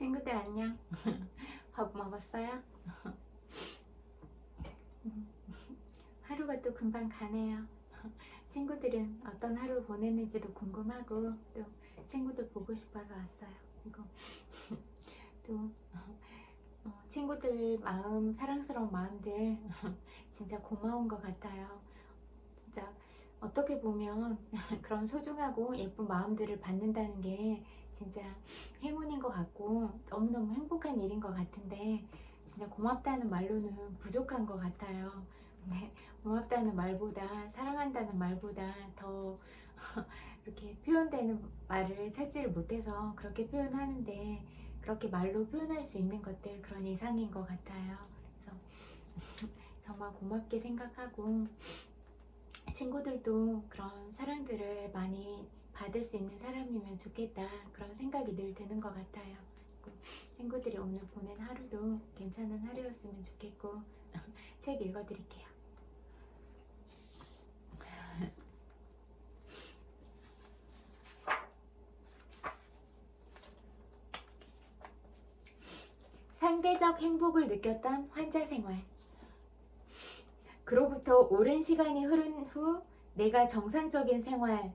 친구들 안녕. 밥 먹었어요? 하루가 또 금방 가네요. 친구들은 어떤 하루 보냈는지도 궁금하고 또 친구들 보고 싶어서 왔어요. 그리고 또 친구들 마음, 사랑스러운 마음들 진짜 고마운 것 같아요. 진짜 어떻게 보면 그런 소중하고 예쁜 마음들을 받는다는 게 진짜 행운인 것 같고 너무너무 행복한 일인 것 같은데 진짜 고맙다는 말로는 부족한 것 같아요. 근데 고맙다는 말보다 사랑한다는 말보다 더 이렇게 표현되는 말을 찾지를 못해서 그렇게 표현하는데 그렇게 말로 표현할 수 있는 것들 그런 이상인 것 같아요. 그래서 정말 고맙게 생각하고 친구들도 그런 사랑들을 많이 받을 수 있는 사람이면 좋겠다 그런 생각이 늘 드는 것 같아요. 친구들이 오늘 보낸 하루도 괜찮은 하루였으면 좋겠고 책 읽어드릴게요. 상대적 행복을 느꼈던 환자 생활. 그로부터 오랜 시간이 흐른 후 내가 정상적인 생활,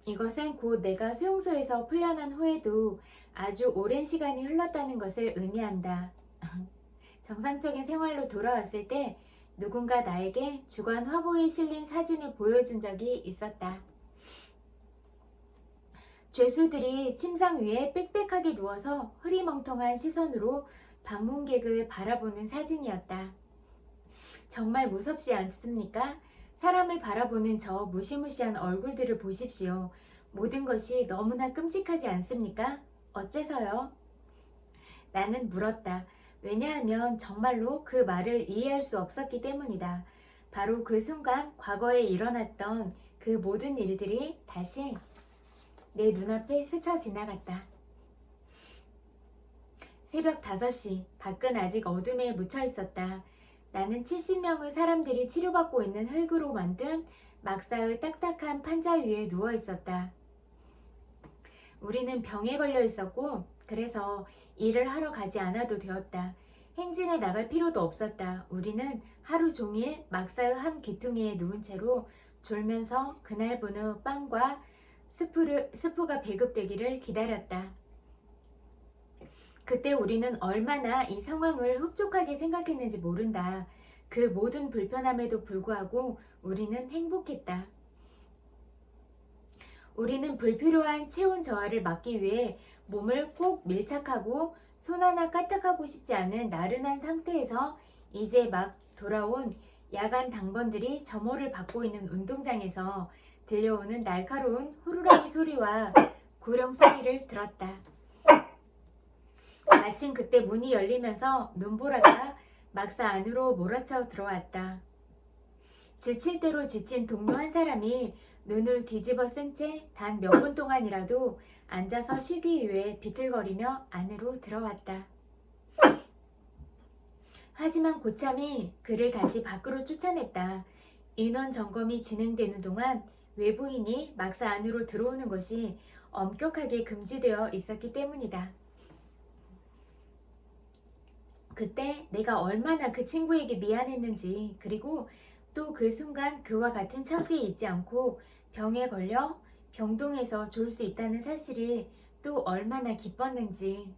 이것은 곧 내가 수용소에서 풀려난 후에도 아주 오랜 시간이 흘렀다는 것을 의미한다. 정상적인 생활로 돌아왔을 때 누군가 나에게 주간 화보에 실린 사진을 보여준 적이 있었다. 죄수들이 침상 위에 빽빽하게 누워서 흐리멍텅한 시선으로 방문객을 바라보는 사진이었다. 정말 무섭지 않습니까? 사람을 바라보는 저 무시무시한 얼굴들을 보십시오. 모든 것이 너무나 끔찍하지 않습니까? 어째서요? 나는 물었다. 왜냐하면 정말로 그 말을 이해할 수 없었기 때문이다. 바로 그 순간 과거에 일어났던 그 모든 일들이 다시 내 눈앞에 스쳐 지나갔다. 새벽 5시, 밖은 아직 어둠에 묻혀 있었다. 나는 70명의 사람들이 치료받고 있는 흙으로 만든 막사의 딱딱한 판자 위에 누워 있었다. 우리는 병에 걸려 있었고 그래서 일을 하러 가지 않아도 되었다. 행진에 나갈 필요도 없었다. 우리는 하루 종일 막사의 한 귀퉁이에 누운 채로 졸면서 그날분의 빵과 스프가 배급되기를 기다렸다. 그때 우리는 얼마나 이 상황을 흡족하게 생각했는지 모른다. 그 모든 불편함에도 불구하고 우리는 행복했다. 우리는 불필요한 체온 저하를 막기 위해 몸을 꼭 밀착하고 손 하나 까딱하고 싶지 않은 나른한 상태에서 이제 막 돌아온 야간 당번들이 점호를 받고 있는 운동장에서 들려오는 날카로운 호루라기 소리와 구령 소리를 들었다. 마침 그때 문이 열리면서 눈보라가 막사 안으로 몰아쳐 들어왔다. 지칠 대로 지친 동료 한 사람이 눈을 뒤집어 쓴 채 단 몇 분 동안이라도 앉아서 쉬기 위해 비틀거리며 안으로 들어왔다. 하지만 고참이 그를 다시 밖으로 쫓아냈다. 인원 점검이 진행되는 동안 외부인이 막사 안으로 들어오는 것이 엄격하게 금지되어 있었기 때문이다. 그때 내가 얼마나 그 친구에게 미안했는지, 그리고 또 그 순간 그와 같은 처지에 있지 않고 병에 걸려 병동에서 졸 수 있다는 사실이 또 얼마나 기뻤는지.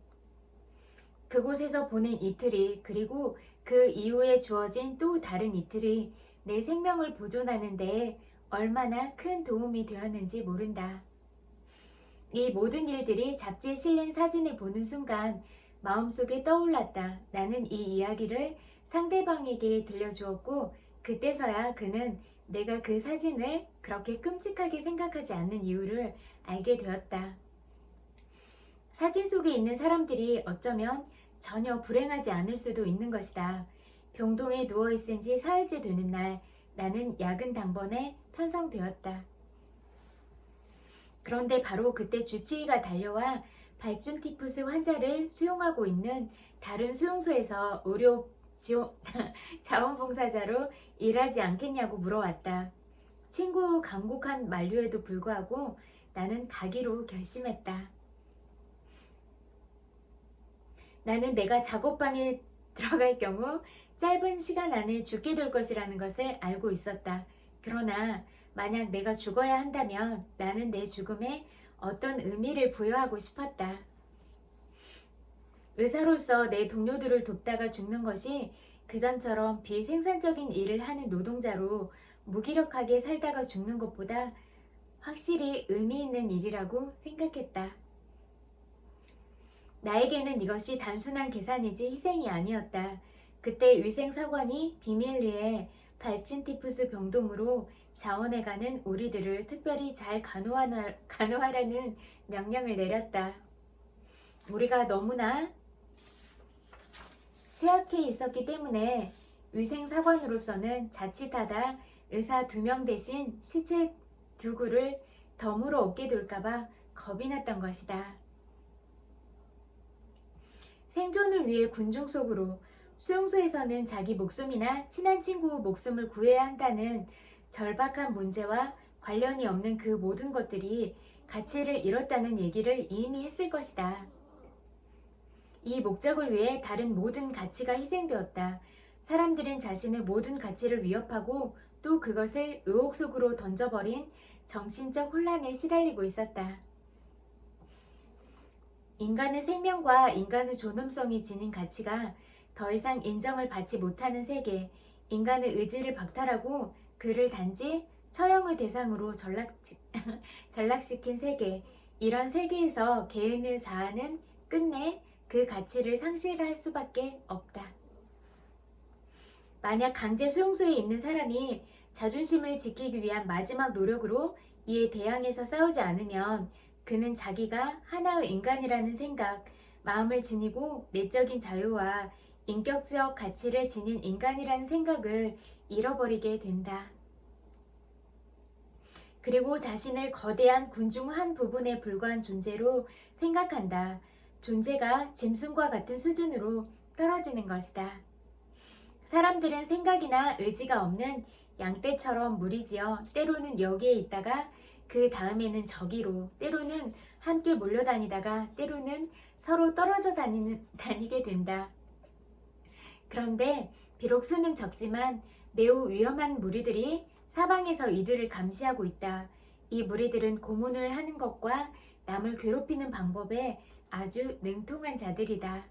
그곳에서 보낸 이틀이, 그리고 그 이후에 주어진 또 다른 이틀이 내 생명을 보존하는 데 얼마나 큰 도움이 되었는지 모른다. 이 모든 일들이 잡지에 실린 사진을 보는 순간 마음속에 떠올랐다. 나는 이 이야기를 상대방에게 들려주었고 그때서야 그는 내가 그 사진을 그렇게 끔찍하게 생각하지 않는 이유를 알게 되었다. 사진 속에 있는 사람들이 어쩌면 전혀 불행하지 않을 수도 있는 것이다. 병동에 누워있은 지 사흘째 되는 날 나는 야근 당번에 편성되었다. 그런데 바로 그때 주치의가 달려와 발준티푸스 환자를 수용하고 있는 다른 수용소에서 의료 자원봉사자로 일하지 않겠냐고 물어왔다. 친구 간곡한 만류에도 불구하고 나는 가기로 결심했다. 나는 내가 작업방에 들어갈 경우 짧은 시간 안에 죽게 될 것이라는 것을 알고 있었다. 그러나 만약 내가 죽어야 한다면 나는 내 죽음에 어떤 의미를 부여하고 싶었다. 의사로서 내 동료들을 돕다가 죽는 것이 그전처럼 비생산적인 일을 하는 노동자로 무기력하게 살다가 죽는 것보다 확실히 의미 있는 일이라고 생각했다. 나에게는 이것이 단순한 계산이지 희생이 아니었다. 그때 위생사관이 비밀리에 발진티푸스 병동으로 자원해가는 우리들을 특별히 잘 간호하라는 명령을 내렸다. 우리가 너무나 쇠약해 있었기 때문에 위생사관으로서는 자칫하다 의사 2명 대신 시체 2구를 덤으로 얻게 될까봐 겁이 났던 것이다. 생존을 위해 군중 속으로 수용소에서는 자기 목숨이나 친한 친구 목숨을 구해야 한다는 절박한 문제와 관련이 없는 그 모든 것들이 가치를 잃었다는 얘기를 이미 했을 것이다. 이 목적을 위해 다른 모든 가치가 희생되었다. 사람들은 자신의 모든 가치를 위협하고 또 그것을 의혹 속으로 던져버린 정신적 혼란에 시달리고 있었다. 인간의 생명과 인간의 존엄성이 지닌 가치가 더 이상 인정을 받지 못하는 세계, 인간의 의지를 박탈하고 그를 단지 처형의 대상으로 전락시킨 세계, 이런 세계에서 개인의 자아는 끝내 그 가치를 상실할 수밖에 없다. 만약 강제 수용소에 있는 사람이 자존심을 지키기 위한 마지막 노력으로 이에 대항해서 싸우지 않으면 그는 자기가 하나의 인간이라는 생각, 마음을 지니고 내적인 자유와 인격적 가치를 지닌 인간이라는 생각을 잃어버리게 된다. 그리고 자신을 거대한 군중 한 부분에 불과한 존재로 생각한다. 존재가 짐승과 같은 수준으로 떨어지는 것이다. 사람들은 생각이나 의지가 없는 양떼처럼 무리지어 때로는 여기에 있다가 그 다음에는 저기로, 때로는 함께 몰려다니다가 때로는 서로 떨어져 다니게 된다. 그런데 비록 수는 적지만 매우 위험한 무리들이 사방에서 이들을 감시하고 있다. 이 무리들은 고문을 하는 것과 남을 괴롭히는 방법에 아주 능통한 자들이다.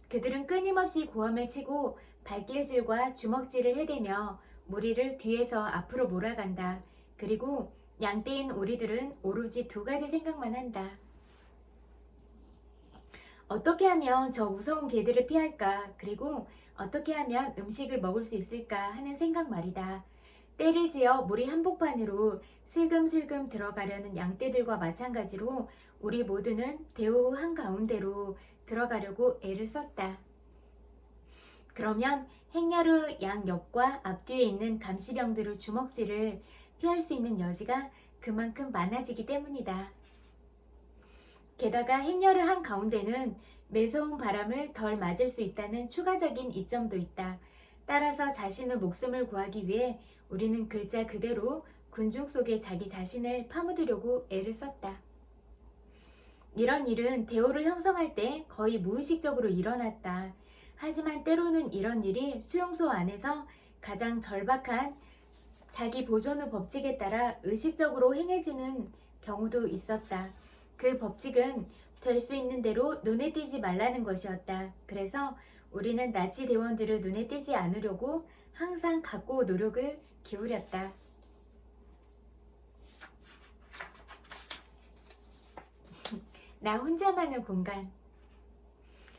그들은 끊임없이 고함을 치고 발길질과 주먹질을 해대며 무리를 뒤에서 앞으로 몰아간다. 그리고 양떼인 우리들은 오로지 2가지 생각만 한다. 어떻게 하면 저 무서운 개들을 피할까? 그리고 어떻게 하면 음식을 먹을 수 있을까? 하는 생각 말이다. 때를 지어 무리 한복판으로 슬금슬금 들어가려는 양떼들과 마찬가지로 우리 모두는 대호 한가운데로 들어가려고 애를 썼다. 그러면 행렬의 양옆과 앞뒤에 있는 감시병들의 주먹질을 피할 수 있는 여지가 그만큼 많아지기 때문이다. 게다가 행렬의 한가운데는 매서운 바람을 덜 맞을 수 있다는 추가적인 이점도 있다. 따라서 자신의 목숨을 구하기 위해 우리는 글자 그대로 군중 속에 자기 자신을 파묻으려고 애를 썼다. 이런 일은 대오를 형성할 때 거의 무의식적으로 일어났다. 하지만 때로는 이런 일이 수용소 안에서 가장 절박한 자기 보존의 법칙에 따라 의식적으로 행해지는 경우도 있었다. 그 법칙은 될 수 있는 대로 눈에 띄지 말라는 것이었다. 그래서 우리는 나치 대원들을 눈에 띄지 않으려고 항상 각고 노력을 기울였다. 나 혼자만의 공간.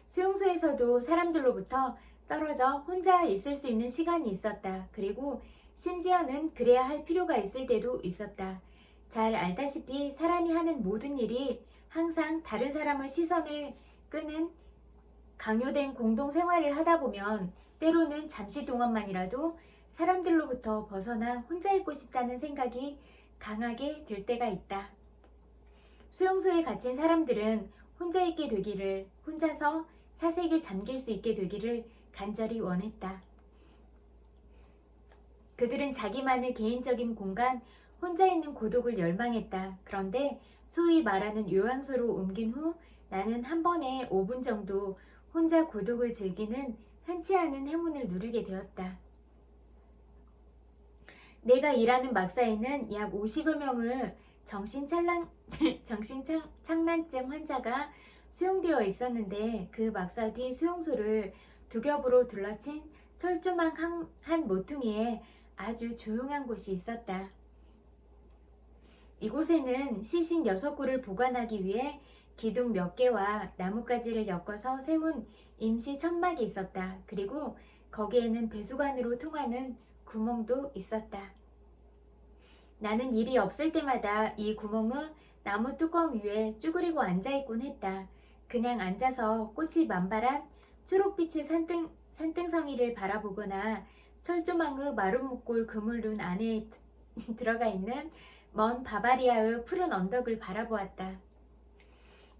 수용소에서도 사람들로부터 떨어져 혼자 있을 수 있는 시간이 있었다. 그리고 심지어는 그래야 할 필요가 있을 때도 있었다. 잘 알다시피 사람이 하는 모든 일이 항상 다른 사람의 시선을 끄는 강요된 공동생활을 하다 보면 때로는 잠시 동안만이라도 사람들로부터 벗어나 혼자 있고 싶다는 생각이 강하게 들 때가 있다. 수용소에 갇힌 사람들은 혼자 있게 되기를, 혼자서 사색에 잠길 수 있게 되기를 간절히 원했다. 그들은 자기만의 개인적인 공간, 혼자 있는 고독을 열망했다. 그런데 소위 말하는 요양소로 옮긴 후 나는 한 번에 5분 정도 혼자 고독을 즐기는 흔치 않은 행운을 누리게 되었다. 내가 일하는 막사에는 약 50여 명의 정신착란증 환자가 수용되어 있었는데 그 막사 뒤 수용소를 두 겹으로 둘러친 철조망 한 모퉁이에 아주 조용한 곳이 있었다. 이곳에는 시신 6구를 보관하기 위해 기둥 몇 개와 나뭇가지를 엮어서 세운 임시 천막이 있었다. 그리고 거기에는 배수관으로 통하는 구멍도 있었다. 나는 일이 없을 때마다 이 구멍의 나무 뚜껑 위에 쭈그리고 앉아있곤 했다. 그냥 앉아서 꽃이 만발한 초록빛의 산등성이를 바라보거나 철조망의 마른 목골 그물눈 안에 들어가 있는 먼 바바리아의 푸른 언덕을 바라보았다.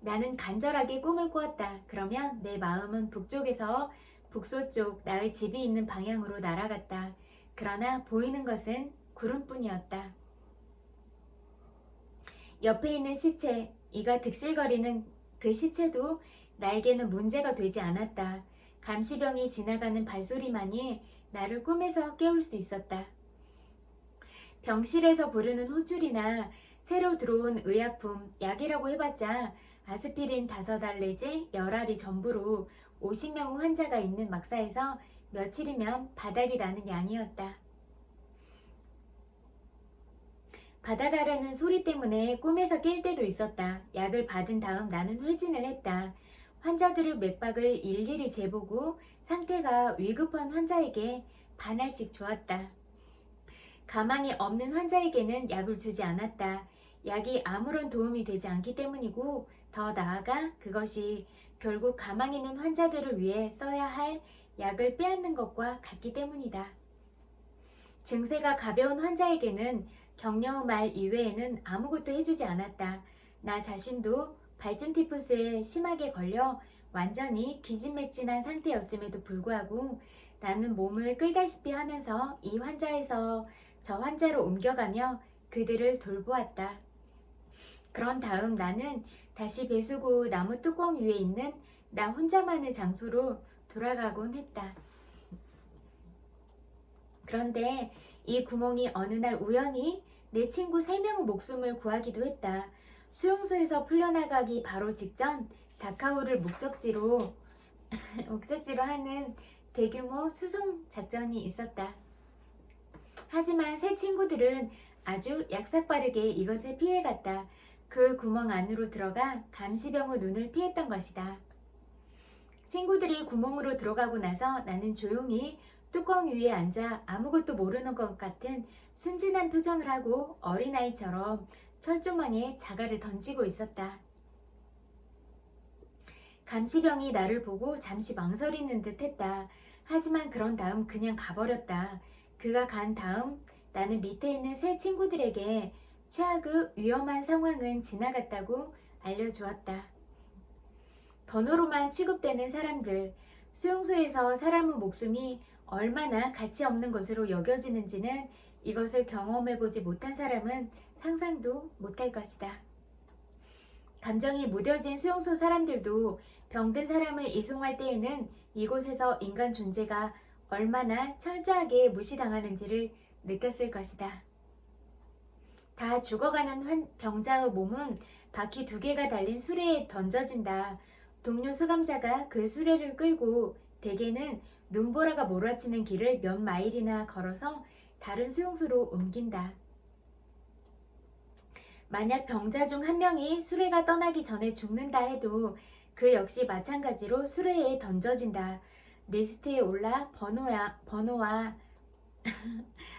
나는 간절하게 꿈을 꾸었다. 그러면 내 마음은 북쪽에서 북서쪽 나의 집이 있는 방향으로 날아갔다. 그러나 보이는 것은 구름뿐이었다. 옆에 있는 시체, 이가 득실거리는 그 시체도 나에게는 문제가 되지 않았다. 감시병이 지나가는 발소리만이 나를 꿈에서 깨울 수 있었다. 병실에서 부르는 호출이나 새로 들어온 의약품, 약이라고 해봤자 아스피린 5알 내지 10알이 전부로 50명의 환자가 있는 막사에서 며칠이면 바닥이 나는 양이었다. 바닥하려는 소리 때문에 꿈에서 깰 때도 있었다. 약을 받은 다음 나는 회진을 했다. 환자들의 맥박을 일일이 재보고 상태가 위급한 환자에게 반알씩 주었다. 가망이 없는 환자에게는 약을 주지 않았다. 약이 아무런 도움이 되지 않기 때문이고 더 나아가 그것이 결국 가망 있는 환자들을 위해 써야 할 약을 빼앗는 것과 같기 때문이다. 증세가 가벼운 환자에게는 격려의 말 이외에는 아무것도 해주지 않았다. 나 자신도 발진티푸스에 심하게 걸려 완전히 기진맥진한 상태였음에도 불구하고 나는 몸을 끌다시피 하면서 이 환자에서 저 환자로 옮겨가며 그들을 돌보았다. 그런 다음 나는 다시 배수구 나무 뚜껑 위에 있는 나 혼자만의 장소로 돌아가곤 했다. 그런데 이 구멍이 어느 날 우연히 내 친구 3명의 목숨을 구하기도 했다. 수용소에서 풀려나가기 바로 직전 다카오를 목적지로 하는 대규모 수송 작전이 있었다. 하지만 새 친구들은 아주 약삭빠르게 이것을 피해갔다. 그 구멍 안으로 들어가 감시병의 눈을 피했던 것이다. 친구들이 구멍으로 들어가고 나서 나는 조용히 뚜껑 위에 앉아 아무것도 모르는 것 같은 순진한 표정을 하고 어린아이처럼 철조망에 자갈을 던지고 있었다. 감시병이 나를 보고 잠시 망설이는 듯 했다. 하지만 그런 다음 그냥 가버렸다. 그가 간 다음 나는 밑에 있는 새 친구들에게 최악의 위험한 상황은 지나갔다고 알려주었다. 번호로만 취급되는 사람들, 수용소에서 사람의 목숨이 얼마나 가치 없는 것으로 여겨지는지는 이것을 경험해보지 못한 사람은 상상도 못할 것이다. 감정이 무뎌진 수용소 사람들도 병든 사람을 이송할 때에는 이곳에서 인간 존재가 얼마나 철저하게 무시당하는지를 느꼈을 것이다. 다 죽어가는 병자의 몸은 바퀴 2개가 달린 수레에 던져진다. 동료 수감자가 그 수레를 끌고 대개는 눈보라가 몰아치는 길을 몇 마일이나 걸어서 다른 수용소로 옮긴다. 만약 병자 중 한 명이 수레가 떠나기 전에 죽는다 해도 그 역시 마찬가지로 수레에 던져진다. 리스트에 올라 번호와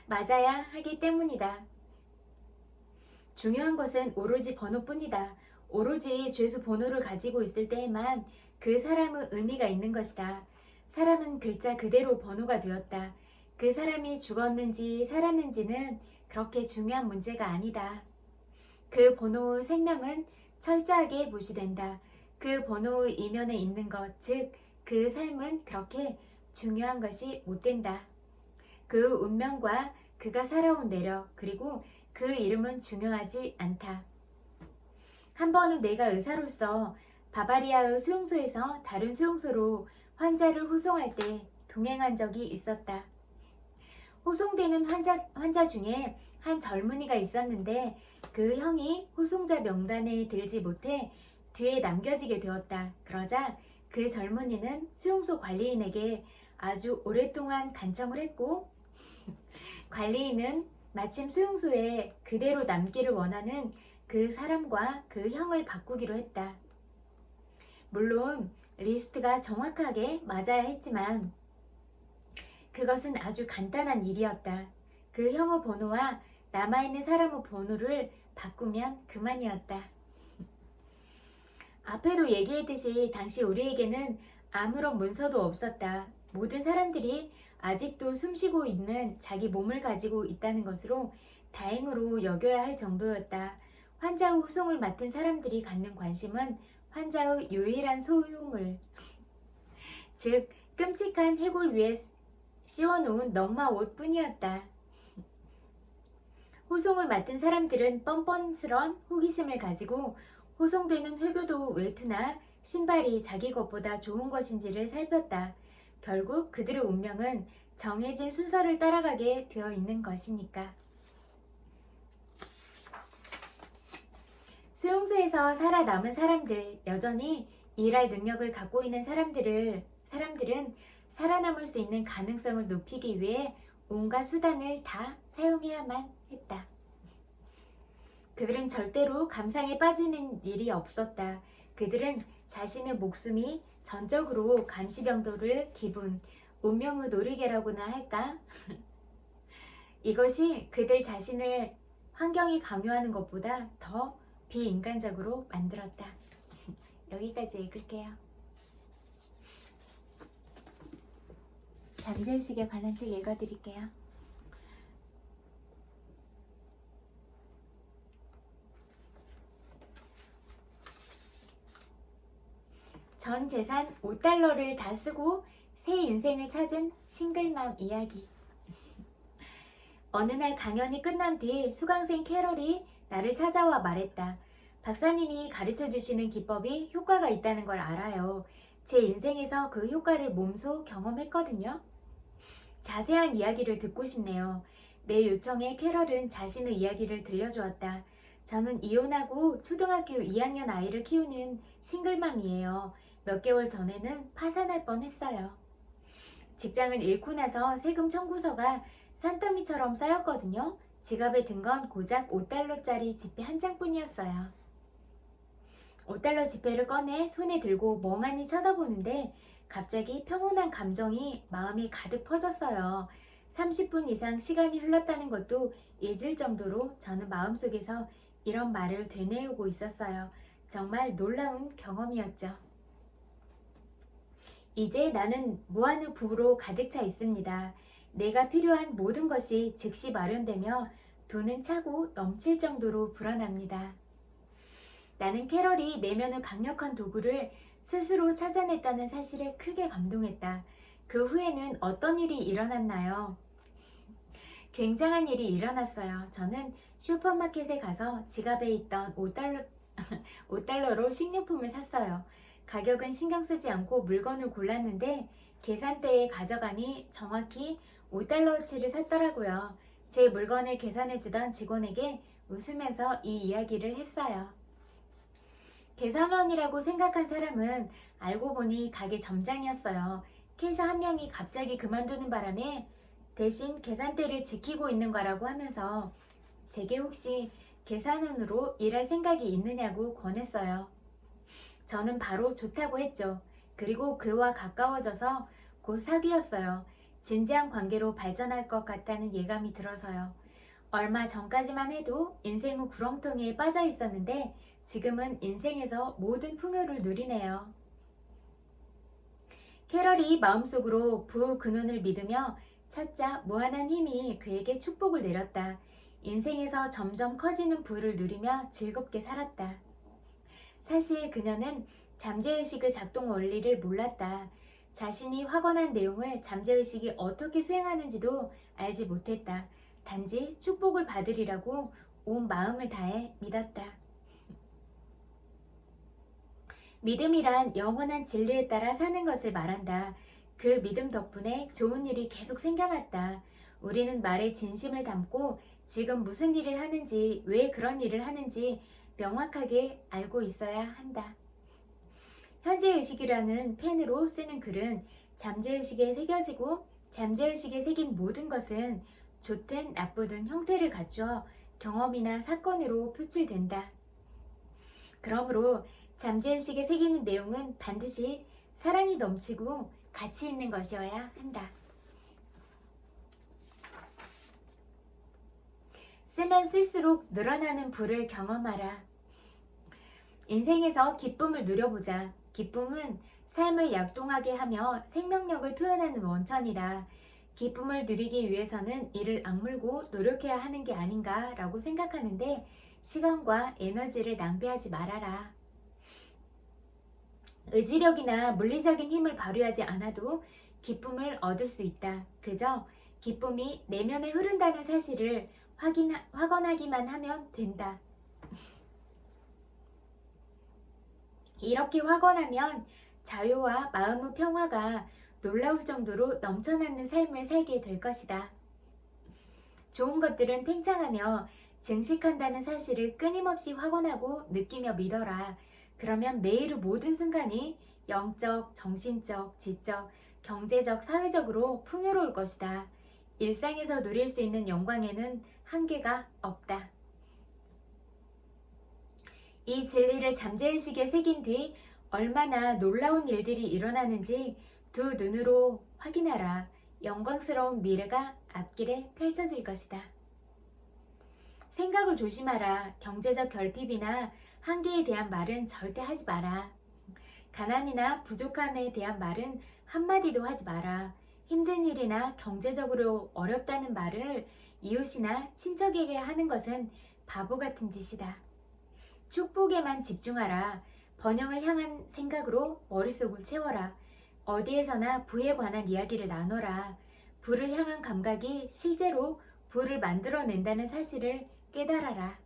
맞아야 하기 때문이다. 중요한 것은 오로지 번호뿐이다. 오로지 죄수 번호를 가지고 있을 때에만 그 사람의 의미가 있는 것이다. 사람은 글자 그대로 번호가 되었다. 그 사람이 죽었는지 살았는지는 그렇게 중요한 문제가 아니다. 그 번호의 생명은 철저하게 무시된다. 그 번호의 이면에 있는 것, 즉 그 삶은 그렇게 중요한 것이 못 된다. 그 운명과 그가 살아온 내력, 그리고 그 이름은 중요하지 않다. 한 번은 내가 의사로서 바바리아의 수용소에서 다른 수용소로 환자를 호송할 때 동행한 적이 있었다. 호송되는 환자 중에 한 젊은이가 있었는데 그 형이 호송자 명단에 들지 못해 뒤에 남겨지게 되었다. 그러자 그 젊은이는 수용소 관리인에게 아주 오랫동안 간청을 했고 관리인은 마침 수용소에 그대로 남기를 원하는 그 사람과 그 형을 바꾸기로 했다. 물론 리스트가 정확하게 맞아야 했지만 그것은 아주 간단한 일이었다. 그 형의 번호와 남아있는 사람의 번호를 바꾸면 그만이었다. 앞에도 얘기했듯이 당시 우리에게는 아무런 문서도 없었다. 모든 사람들이 아직도 숨쉬고 있는 자기 몸을 가지고 있다는 것으로 다행으로 여겨야 할 정도였다. 환자의 후송을 맡은 사람들이 갖는 관심은 환자의 유일한 소유물, 즉 끔찍한 해골 위에 씌워놓은 넘마 옷뿐이었다. 호송을 맡은 사람들은 뻔뻔스런 호기심을 가지고 호송되는 회교도 외투나 신발이 자기 것보다 좋은 것인지를 살폈다. 결국 그들의 운명은 정해진 순서를 따라가게 되어 있는 것이니까. 수용소에서 살아남은 사람들, 여전히 일할 능력을 갖고 있는 사람들은 살아남을 수 있는 가능성을 높이기 위해 온갖 수단을 다 사용해야만 했다. 그들은 절대로 감상에 빠지는 일이 없었다. 그들은 자신의 목숨이 전적으로 감시병도를 기분, 운명의 놀이개라고나 할까? 이것이 그들 자신을 환경이 강요하는 것보다 더 비인간적으로 만들었다. 여기까지 읽을게요. 잠재의식에 관한 책 읽어드릴게요. 전 재산 5달러를 다 쓰고 새 인생을 찾은 싱글맘 이야기. 어느 날 강연이 끝난 뒤 수강생 캐럴이 나를 찾아와 말했다. 박사님이 가르쳐 주시는 기법이 효과가 있다는 걸 알아요. 제 인생에서 그 효과를 몸소 경험했거든요. 자세한 이야기를 듣고 싶네요. 내 요청에 캐럴은 자신의 이야기를 들려주었다. 저는 이혼하고 초등학교 2학년 아이를 키우는 싱글맘이에요. 몇 개월 전에는 파산할 뻔했어요. 직장을 잃고 나서 세금 청구서가 산더미처럼 쌓였거든요. 지갑에 든 건 고작 5달러짜리 지폐 한 장뿐이었어요. 5달러 지폐를 꺼내 손에 들고 멍하니 쳐다보는데 갑자기 평온한 감정이 마음에 가득 퍼졌어요. 30분 이상 시간이 흘렀다는 것도 잊을 정도로 저는 마음속에서 이런 말을 되뇌우고 있었어요. 정말 놀라운 경험이었죠. 이제 나는 무한의 부로 가득 차 있습니다. 내가 필요한 모든 것이 즉시 마련되며 돈은 차고 넘칠 정도로 불어납니다. 나는 캐럴이 내면의 강력한 도구를 스스로 찾아냈다는 사실에 크게 감동했다. 그 후에는 어떤 일이 일어났나요? 굉장한 일이 일어났어요. 저는 슈퍼마켓에 가서 지갑에 있던 5달러로 식료품을 샀어요. 가격은 신경 쓰지 않고 물건을 골랐는데 계산대에 가져가니 정확히 5달러어치를 샀더라고요. 제 물건을 계산해주던 직원에게 웃으면서 이 이야기를 했어요. 계산원이라고 생각한 사람은 알고 보니 가게 점장이었어요. 캐셔 한 명이 갑자기 그만두는 바람에 대신 계산대를 지키고 있는 거라고 하면서 제게 혹시 계산원으로 일할 생각이 있느냐고 권했어요. 저는 바로 좋다고 했죠. 그리고 그와 가까워져서 곧 사귀었어요. 진지한 관계로 발전할 것 같다는 예감이 들어서요. 얼마 전까지만 해도 인생의 구렁텅이에 빠져 있었는데 지금은 인생에서 모든 풍요를 누리네요. 캐럴이 마음속으로 부 근원을 믿으며 찾자 무한한 힘이 그에게 축복을 내렸다. 인생에서 점점 커지는 부를 누리며 즐겁게 살았다. 사실 그녀는 잠재의식의 작동 원리를 몰랐다. 자신이 확언한 내용을 잠재의식이 어떻게 수행하는지도 알지 못했다. 단지 축복을 받으리라고 온 마음을 다해 믿었다. 믿음이란 영원한 진리에 따라 사는 것을 말한다. 그 믿음 덕분에 좋은 일이 계속 생겨났다. 우리는 말에 진심을 담고 지금 무슨 일을 하는지, 왜 그런 일을 하는지 명확하게 알고 있어야 한다. 현재의식이라는 펜으로 쓰는 글은 잠재의식에 새겨지고 잠재의식에 새긴 모든 것은 좋든 나쁘든 형태를 갖추어 경험이나 사건으로 표출된다. 그러므로 잠재의식에 새기는 내용은 반드시 사랑이 넘치고 가치 있는 것이어야 한다. 쓰면 쓸수록 늘어나는 부를 경험하라. 인생에서 기쁨을 누려보자. 기쁨은 삶을 약동하게 하며 생명력을 표현하는 원천이다. 기쁨을 누리기 위해서는 이를 악물고 노력해야 하는 게 아닌가 라고 생각하는데 시간과 에너지를 낭비하지 말아라. 의지력이나 물리적인 힘을 발휘하지 않아도 기쁨을 얻을 수 있다. 그저 기쁨이 내면에 흐른다는 사실을 확언하기만 하면 된다. 이렇게 확언하면 자유와 마음의 평화가 놀라울 정도로 넘쳐나는 삶을 살게 될 것이다. 좋은 것들은 팽창하며 증식한다는 사실을 끊임없이 확언하고 느끼며 믿어라. 그러면 매일의 모든 순간이 영적, 정신적, 지적, 경제적, 사회적으로 풍요로울 것이다. 일상에서 누릴 수 있는 영광에는 한계가 없다. 이 진리를 잠재의식에 새긴 뒤 얼마나 놀라운 일들이 일어나는지 두 눈으로 확인하라. 영광스러운 미래가 앞길에 펼쳐질 것이다. 생각을 조심하라. 경제적 결핍이나 한계에 대한 말은 절대 하지 마라. 가난이나 부족함에 대한 말은 한마디도 하지 마라. 힘든 일이나 경제적으로 어렵다는 말을 이웃이나 친척에게 하는 것은 바보 같은 짓이다. 축복에만 집중하라. 번영을 향한 생각으로 머릿속을 채워라. 어디에서나 부에 관한 이야기를 나눠라. 부를 향한 감각이 실제로 부를 만들어낸다는 사실을 깨달아라.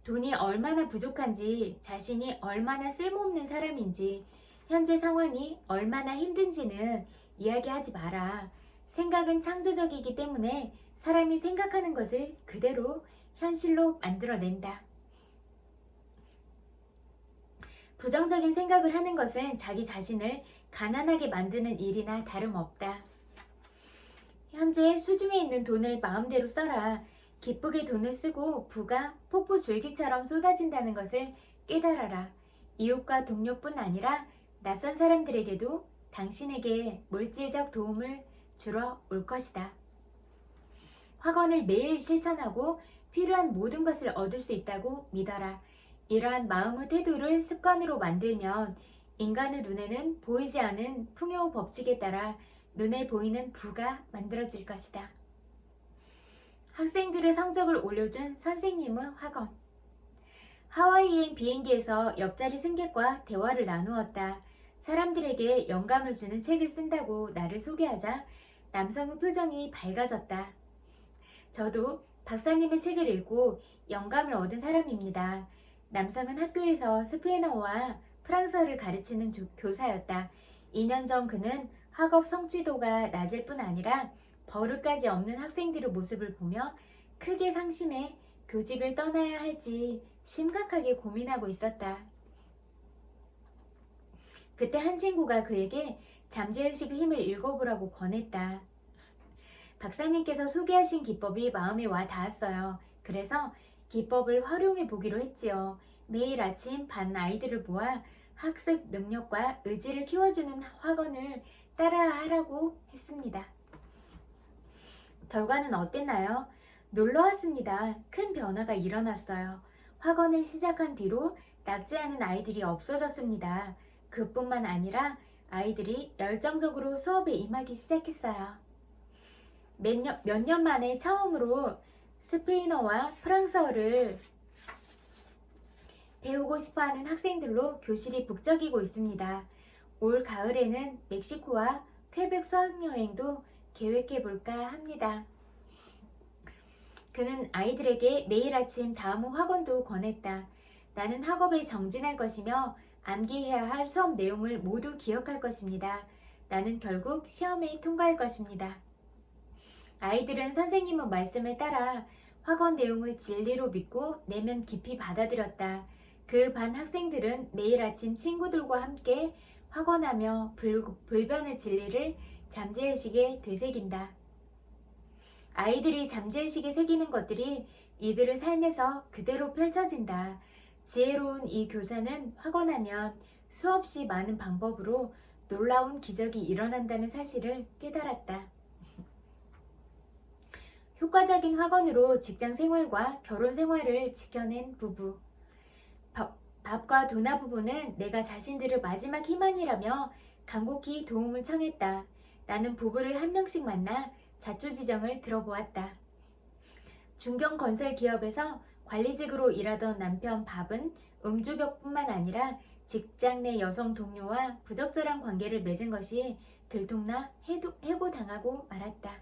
돈이 얼마나 부족한지, 자신이 얼마나 쓸모없는 사람인지, 현재 상황이 얼마나 힘든지는 이야기하지 마라. 생각은 창조적이기 때문에 사람이 생각하는 것을 그대로 현실로 만들어낸다. 부정적인 생각을 하는 것은 자기 자신을 가난하게 만드는 일이나 다름없다. 현재 수중에 있는 돈을 마음대로 써라. 기쁘게 돈을 쓰고 부가 폭포 줄기처럼 쏟아진다는 것을 깨달아라. 이웃과 동료뿐 아니라 낯선 사람들에게도 당신에게 물질적 도움을 주러 올 것이다. 확언을 매일 실천하고 필요한 모든 것을 얻을 수 있다고 믿어라. 이러한 마음의 태도를 습관으로 만들면 인간의 눈에는 보이지 않은 풍요 법칙에 따라 눈에 보이는 부가 만들어질 것이다. 학생들의 성적을 올려준 선생님의 확언. 하와이행 비행기에서 옆자리 승객과 대화를 나누었다. 사람들에게 영감을 주는 책을 쓴다고 나를 소개하자 남성의 표정이 밝아졌다. 저도 박사님의 책을 읽고 영감을 얻은 사람입니다. 남성은 학교에서 스페인어와 프랑스어를 가르치는 교사였다. 2년 전 그는 학업 성취도가 낮을 뿐 아니라 버릇까지 없는 학생들의 모습을 보며 크게 상심해 교직을 떠나야 할지 심각하게 고민하고 있었다. 그때 한 친구가 그에게 잠재의식의 힘을 읽어보라고 권했다. 박사님께서 소개하신 기법이 마음에 와 닿았어요. 그래서 기법을 활용해 보기로 했지요. 매일 아침 반 아이들을 모아 학습 능력과 의지를 키워주는 학원을 따라하라고 했습니다. 결과는 어땠나요? 놀라웠습니다. 큰 변화가 일어났어요. 학원을 시작한 뒤로 낙제하는 아이들이 없어졌습니다. 그뿐만 아니라 아이들이 열정적으로 수업에 임하기 시작했어요. 몇 년 만에 처음으로 스페인어와 프랑스어를 배우고 싶어하는 학생들로 교실이 북적이고 있습니다. 올 가을에는 멕시코와 퀘벡 수학여행도 계획해볼까 합니다. 그는 아이들에게 매일 아침 다음 후 학원도 권했다. 나는 학업에 정진할 것이며 암기해야 할 수업 내용을 모두 기억할 것입니다. 나는 결국 시험에 통과할 것입니다. 아이들은 선생님의 말씀을 따라 학원 내용을 진리로 믿고 내면 깊이 받아들였다. 그 반 학생들은 매일 아침 친구들과 함께 확언하며 불변의 진리를 잠재의식에 되새긴다. 아이들이 잠재의식에 새기는 것들이 이들의 삶에서 그대로 펼쳐진다. 지혜로운 이 교사는 확언하면 수없이 많은 방법으로 놀라운 기적이 일어난다는 사실을 깨달았다. 효과적인 확언으로 직장 생활과 결혼 생활을 지켜낸 부부. 밥과 도나 부부는 내가 자신들의 마지막 희망이라며 간곡히 도움을 청했다. 나는 부부를 한 명씩 만나 자초지정을 들어보았다. 중견건설 기업에서 관리직으로 일하던 남편 밥은 음주벽뿐만 아니라 직장 내 여성 동료와 부적절한 관계를 맺은 것이 들통나 해고당하고 말았다.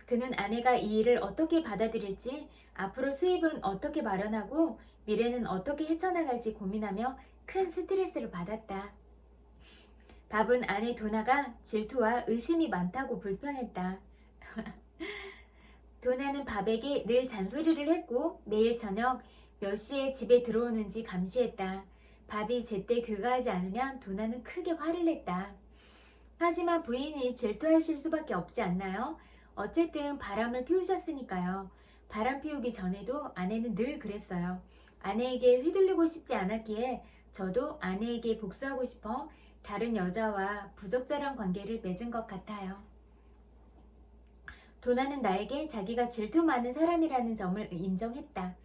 그는 아내가 이 일을 어떻게 받아들일지, 앞으로 수입은 어떻게 마련하고 미래는 어떻게 헤쳐나갈지 고민하며 큰 스트레스를 받았다. 밥은 아내 도나가 질투와 의심이 많다고 불평했다. 도나는 밥에게 늘 잔소리를 했고 매일 저녁 몇 시에 집에 들어오는지 감시했다. 밥이 제때 귀가하지 않으면 도나는 크게 화를 냈다. 하지만 부인이 질투하실 수밖에 없지 않나요? 어쨌든 바람을 피우셨으니까요. 바람 피우기 전에도 아내는 늘 그랬어요. 아내에게 휘둘리고 싶지 않았기에 저도 아내에게 복수하고 싶어 다른 여자와 부적절한 관계를 맺은 것 같아요. 도나는 나에게 자기가 질투 많은 사람이라는 점을 인정했다.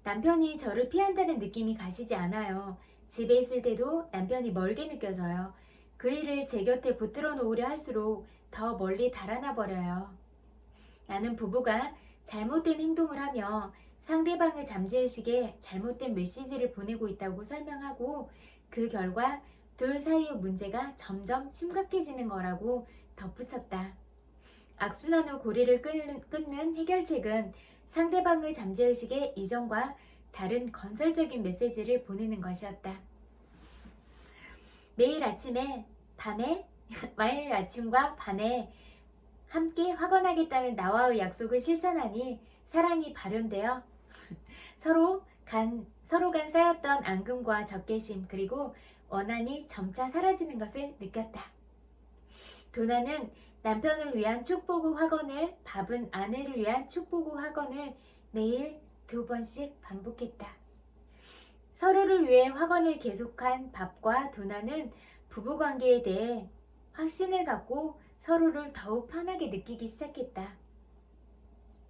남편이 저를 피한다는 느낌이 가시지 않아요. 집에 있을 때도 남편이 멀게 느껴져요. 그 일을 제 곁에 붙들어 놓으려 할수록 더 멀리 달아나 버려요. 나는 부부가 잘못된 행동을 하며 상대방의 잠재의식에 잘못된 메시지를 보내고 있다고 설명하고 그 결과 둘 사이의 문제가 점점 심각해지는 거라고 덧붙였다. 악순환의 고리를 끊는 해결책은 상대방의 잠재의식에 이전과 다른 건설적인 메시지를 보내는 것이었다. 매일 아침과 밤에 함께 확언하겠다는 나와의 약속을 실천하니 사랑이 발현되어 서로 간 쌓였던 앙금과 적개심 그리고 원한이 점차 사라지는 것을 느꼈다. 도나는 남편을 위한 축복의 확언을, 밥은 아내를 위한 축복의 확언을 매일 2번씩 반복했다. 서로를 위해 확언을 계속한 밥과 도나는 부부관계에 대해 확신을 갖고 서로를 더욱 편하게 느끼기 시작했다.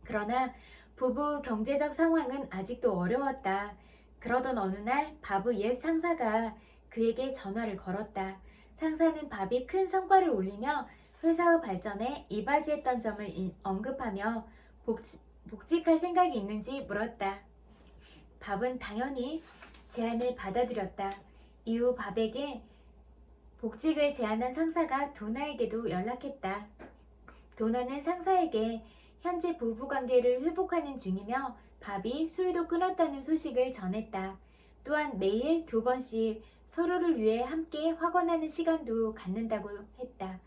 그러나 부부 경제적 상황은 아직도 어려웠다. 그러던 어느 날 밥의 옛 상사가 그에게 전화를 걸었다. 상사는 밥이 큰 성과를 올리며 회사의 발전에 이바지했던 점을 언급하며 복직할 생각이 있는지 물었다. 밥은 당연히 제안을 받아들였다. 이후 밥에게 복직을 제안한 상사가 도나에게도 연락했다. 도나는 상사에게 현재 부부관계를 회복하는 중이며 밥이 술도 끊었다는 소식을 전했다. 또한 매일 2번씩 서로를 위해 함께 확언하는 시간도 갖는다고 했다.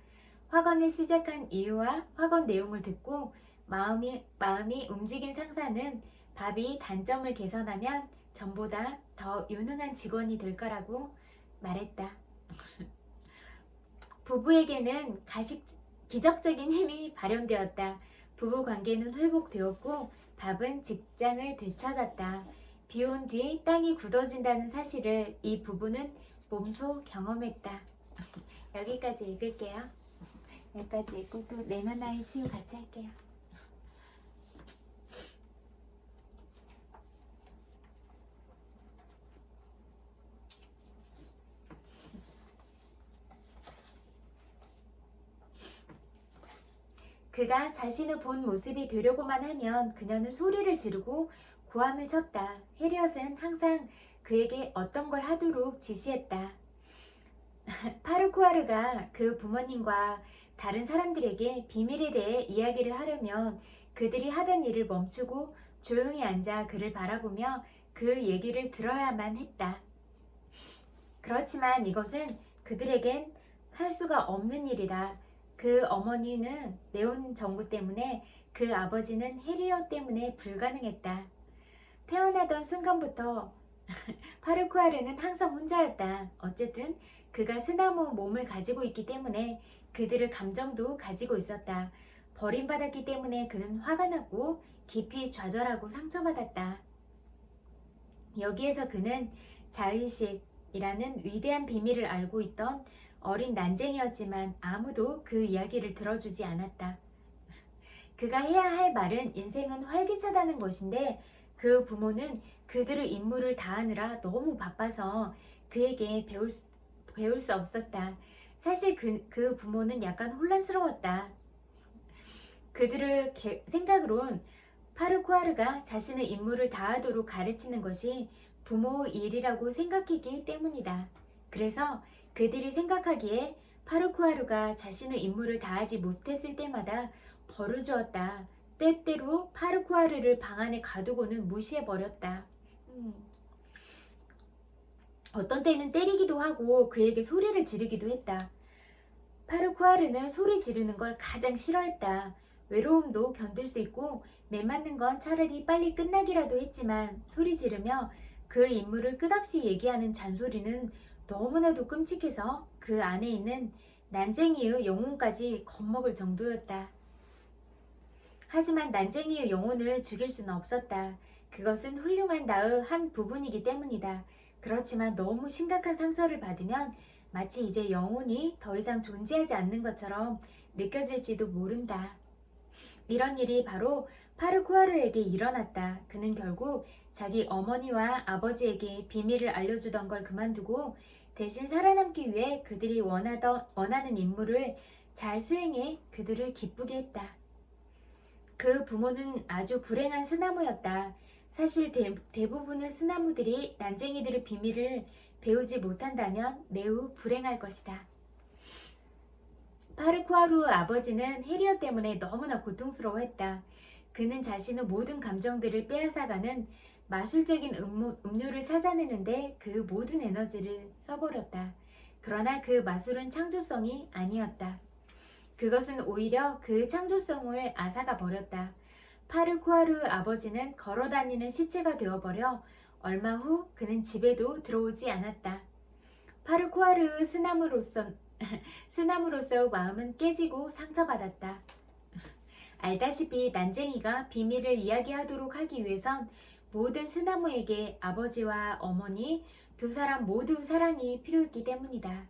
확언을 시작한 이유와 확언 내용을 듣고 마음이 움직인 상사는 밥이 단점을 개선하면 전보다 더 유능한 직원이 될 거라고 말했다. 부부에게는 기적적인 힘이 발현되었다. 부부 관계는 회복되었고 밥은 직장을 되찾았다. 비온 뒤 땅이 굳어진다는 사실을 이 부부는 몸소 경험했다. 여기까지 읽을게요. 여기까지 읽고 또 내면 나의 치유 같이 할게요. 그가 자신의 본 모습이 되려고만 하면 그녀는 소리를 지르고 고함을 쳤다. 해리엇은 항상 그에게 어떤 걸 하도록 지시했다. 파르쿠아르가 그 부모님과 다른 사람들에게 비밀에 대해 이야기를 하려면 그들이 하던 일을 멈추고 조용히 앉아 그를 바라보며 그 얘기를 들어야만 했다. 그렇지만 이것은 그들에겐 할 수가 없는 일이다. 그 어머니는 네온 정부 때문에, 그 아버지는 헤리어 때문에 불가능했다. 태어나던 순간부터 파르쿠아르는 항상 혼자였다. 어쨌든 그가 스나무 몸을 가지고 있기 때문에 그들의 감정도 가지고 있었다. 버림받았기 때문에 그는 화가 났고 깊이 좌절하고 상처받았다. 여기에서 그는 자의식이라는 위대한 비밀을 알고 있던 어린 난쟁이였지만 아무도 그 이야기를 들어주지 않았다. 그가 해야 할 말은 인생은 활기차다는 것인데 그 부모는 그들의 임무를 다하느라 너무 바빠서 그에게 배울 수 없었다. 사실 그 부모는 약간 혼란스러웠다. 그들의 생각으론 파르쿠아르가 자신의 임무를 다하도록 가르치는 것이 부모의 일이라고 생각했기 때문이다. 그래서 그들이 생각하기에 파르쿠아르가 자신의 임무를 다하지 못했을 때마다 벌을 주었다. 때때로 파르쿠아르를 방 안에 가두고는 무시해버렸다. 어떤 때는 때리기도 하고 그에게 소리를 지르기도 했다. 파르쿠아르는 소리 지르는 걸 가장 싫어했다. 외로움도 견딜 수 있고 매맞는 건 차라리 빨리 끝나기라도 했지만 소리 지르며 그 임무를 끝없이 얘기하는 잔소리는 너무나도 끔찍해서 그 안에 있는 난쟁이의 영혼까지 겁먹을 정도였다. 하지만 난쟁이의 영혼을 죽일 수는 없었다. 그것은 훌륭한 나의 한 부분이기 때문이다. 그렇지만 너무 심각한 상처를 받으면 마치 이제 영혼이 더 이상 존재하지 않는 것처럼 느껴질지도 모른다. 이런 일이 바로 파르쿠아르에게 일어났다. 그는 결국 자기 어머니와 아버지에게 비밀을 알려주던 걸 그만두고 대신 살아남기 위해 그들이 원하는 임무를 잘 수행해 그들을 기쁘게 했다. 그 부모는 아주 불행한 스나무였다. 사실 대부분의 스나무들이 난쟁이들의 비밀을 배우지 못한다면 매우 불행할 것이다. 파르쿠아르 아버지는 헤리어 때문에 너무나 고통스러워했다. 그는 자신의 모든 감정들을 빼앗아가는 마술적인 음료를 찾아내는데 그 모든 에너지를 써버렸다. 그러나 그 마술은 창조성이 아니었다. 그것은 오히려 그 창조성을 앗아가 버렸다. 파르쿠아르 아버지는 걸어다니는 시체가 되어버려 얼마 후 그는 집에도 들어오지 않았다. 파르쿠아르 스나무로서 마음은 깨지고 상처받았다. 알다시피 난쟁이가 비밀을 이야기하도록 하기 위해선 모든 스나무에게 아버지와 어머니 두 사람 모두 사랑이 필요했기 때문이다.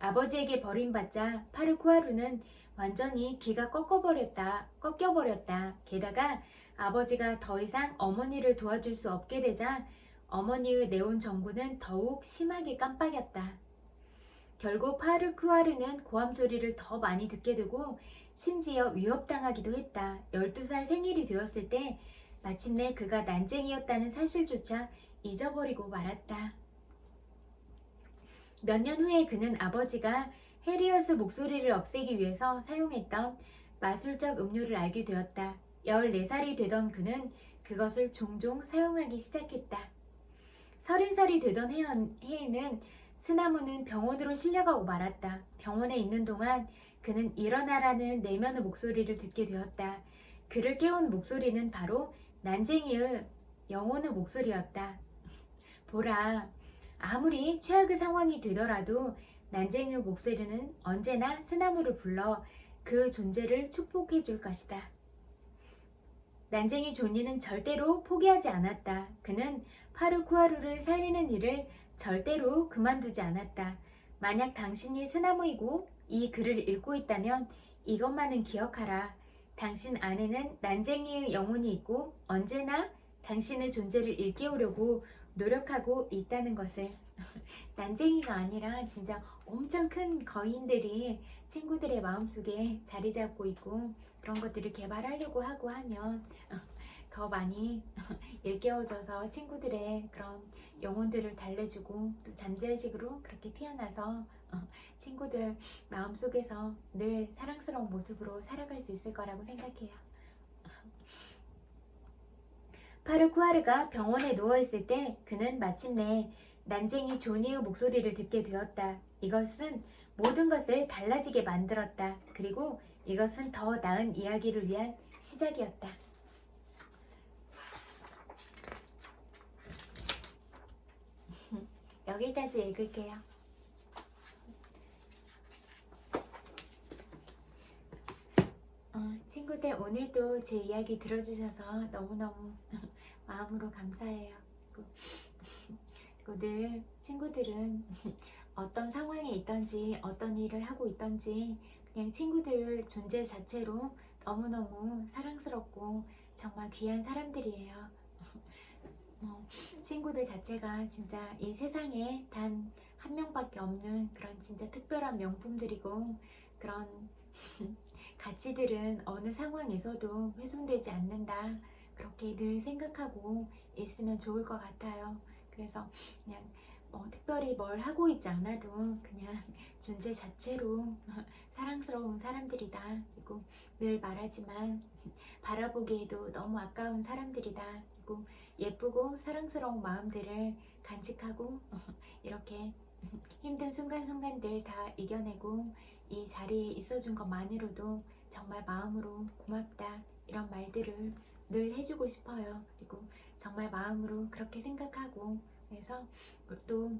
아버지에게 버림받자 파르쿠아르는 완전히 귀가 꺾여버렸다. 게다가 아버지가 더 이상 어머니를 도와줄 수 없게 되자 어머니의 네온 정구는 더욱 심하게 깜빡였다. 결국 파르쿠아르는 고함 소리를 더 많이 듣게 되고 심지어 위협당하기도 했다. 12살 생일이 되었을 때 마침내 그가 난쟁이였다는 사실조차 잊어버리고 말았다. 몇 년 후에 그는 아버지가 헤리엇의 목소리를 없애기 위해서 사용했던 마술적 음료를 알게 되었다. 14살이 되던 그는 그것을 종종 사용하기 시작했다. 30살이 되던 해에는 스나무는 병원으로 실려가고 말았다. 병원에 있는 동안 그는 일어나라는 내면의 목소리를 듣게 되었다. 그를 깨운 목소리는 바로 난쟁이의 영혼의 목소리였다. 보라, 아무리 최악의 상황이 되더라도 난쟁이의 목소리는 언제나 스나무를 불러 그 존재를 축복해 줄 것이다. 난쟁이 존니는 절대로 포기하지 않았다. 그는 파르쿠아르를 살리는 일을 절대로 그만두지 않았다. 만약 당신이 스나무이고 이 글을 읽고 있다면 이것만은 기억하라. 당신 안에는 난쟁이의 영혼이 있고 언제나 당신의 존재를 일깨우려고 노력하고 있다는 것을. 난쟁이가 아니라 진짜 엄청 큰 거인들이 친구들의 마음속에 자리 잡고 있고 그런 것들을 개발하려고 하고 하면 더 많이 일깨워져서 친구들의 그런 영혼들을 달래주고 또 잠재의식으로 그렇게 피어나서 친구들 마음속에서 늘 사랑스러운 모습으로 살아갈 수 있을 거라고 생각해요. 파르쿠아르가 병원에 누워있을 때 그는 마침내 난쟁이 조니의 목소리를 듣게 되었다. 이것은 모든 것을 달라지게 만들었다. 그리고 이것은 더 나은 이야기를 위한 시작이었다. 여기까지 읽을게요. 친구들, 오늘도 제 이야기 들어주셔서 너무너무 마음으로 감사해요. 그리고 늘 친구들은 어떤 상황에 있던지 어떤 일을 하고 있던지 그냥 친구들 존재 자체로 너무너무 사랑스럽고 정말 귀한 사람들이에요. 친구들 자체가 진짜 이 세상에 단 한 명밖에 없는 그런 진짜 특별한 명품들이고, 그런 가치들은 어느 상황에서도 훼손되지 않는다, 그렇게 늘 생각하고 있으면 좋을 것 같아요. 그래서 그냥 특별히 뭘 하고 있지 않아도 그냥 존재 자체로 사랑스러운 사람들이다. 그리고 늘 말하지만 바라보기에도 너무 아까운 사람들이다. 그리고 예쁘고 사랑스러운 마음들을 간직하고 이렇게 힘든 순간순간들 다 이겨내고 이 자리에 있어준 것만으로도 정말 마음으로 고맙다, 이런 말들을 늘 해주고 싶어요. 그리고 정말 마음으로 그렇게 생각하고, 그래서 또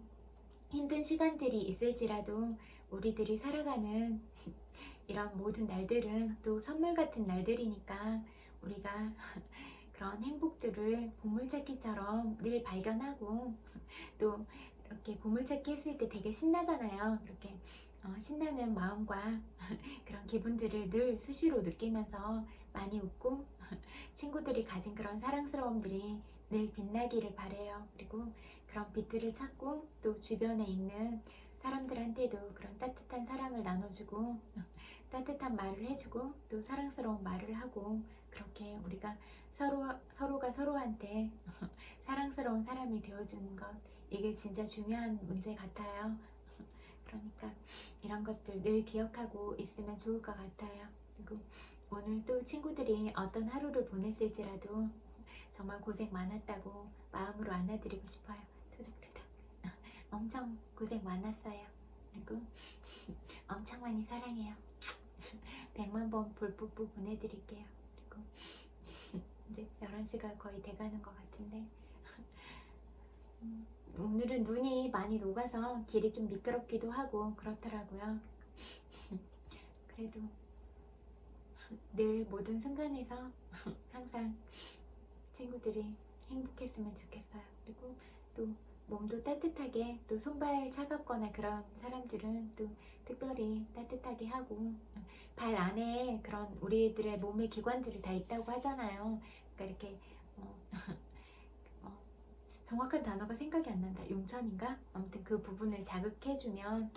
힘든 시간들이 있을지라도 우리들이 살아가는 이런 모든 날들은 또 선물 같은 날들이니까 우리가 그런 행복들을 보물찾기처럼 늘 발견하고, 또 이렇게 보물찾기 했을 때 되게 신나잖아요. 이렇게 신나는 마음과 그런 기분들을 늘 수시로 느끼면서 많이 웃고 친구들이 가진 그런 사랑스러움들이 늘 빛나기를 바래요. 그리고 그런 빛들을 찾고 또 주변에 있는 사람들한테도 그런 따뜻한 사랑을 나눠주고 따뜻한 말을 해주고 또 사랑스러운 말을 하고, 그렇게 우리가 서로가 서로한테 사랑스러운 사람이 되어주는 것, 이게 진짜 중요한 문제 같아요. 그러니까 이런 것들 늘 기억하고 있으면 좋을 것 같아요. 그리고 오늘 또 친구들이 어떤 하루를 보냈을지라도 정말 고생 많았다고 마음으로 안아드리고 싶어요. 투닥투닥. 엄청 고생 많았어요. 그리고 엄청 많이 사랑해요. 100만 번 볼뽀뽀 보내드릴게요. 그리고 이제 11시가 거의 돼가는 것 같은데 오늘은 눈이 많이 녹아서 길이 좀 미끄럽기도 하고 그렇더라고요. 그래도 늘 모든 순간에서 항상 친구들이 행복했으면 좋겠어요. 그리고 또 몸도 따뜻하게, 또 손발 차갑거나 그런 사람들은 또 특별히 따뜻하게 하고, 발 안에 그런 우리들의 몸의 기관들이 다 있다고 하잖아요. 그러니까 이렇게 정확한 단어가 생각이 안 난다. 용천인가? 아무튼 그 부분을 자극해주면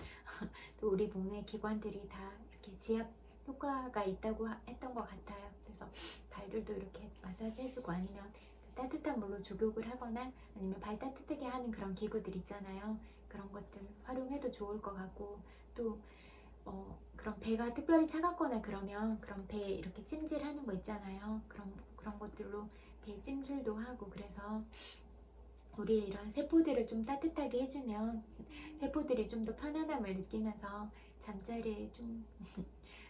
또 우리 몸의 기관들이 다 이렇게 지압 효과가 있다고 했던 것 같아요. 그래서 발들도 이렇게 마사지 해주고, 아니면 따뜻한 물로 족욕을 하거나 아니면 발 따뜻하게 하는 그런 기구들 있잖아요. 그런 것들 활용해도 좋을 것 같고, 또 그런 배가 특별히 차갑거나 그러면 그런 배에 이렇게 찜질하는 거 있잖아요. 그런 것들로 배 찜질도 하고, 그래서 우리의 이런 세포들을 좀 따뜻하게 해주면 세포들이 좀 더 편안함을 느끼면서 잠자리에 좀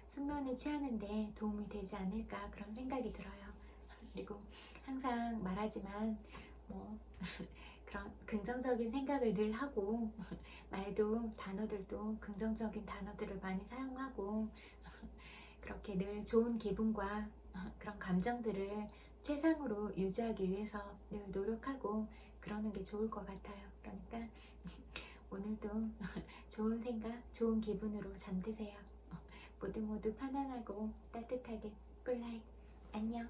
숙면을 취하는데 도움이 되지 않을까, 그런 생각이 들어요. 그리고 항상 말하지만 그런 긍정적인 생각을 늘 하고 말도 단어들도 긍정적인 단어들을 많이 사용하고 그렇게 늘 좋은 기분과 그런 감정들을 최상으로 유지하기 위해서 늘 노력하고 그러는 게 좋을 것 같아요. 그러니까 오늘도 좋은 생각, 좋은 기분으로 잠드세요. 모두 편안하고 따뜻하게 꿀라이. 안녕.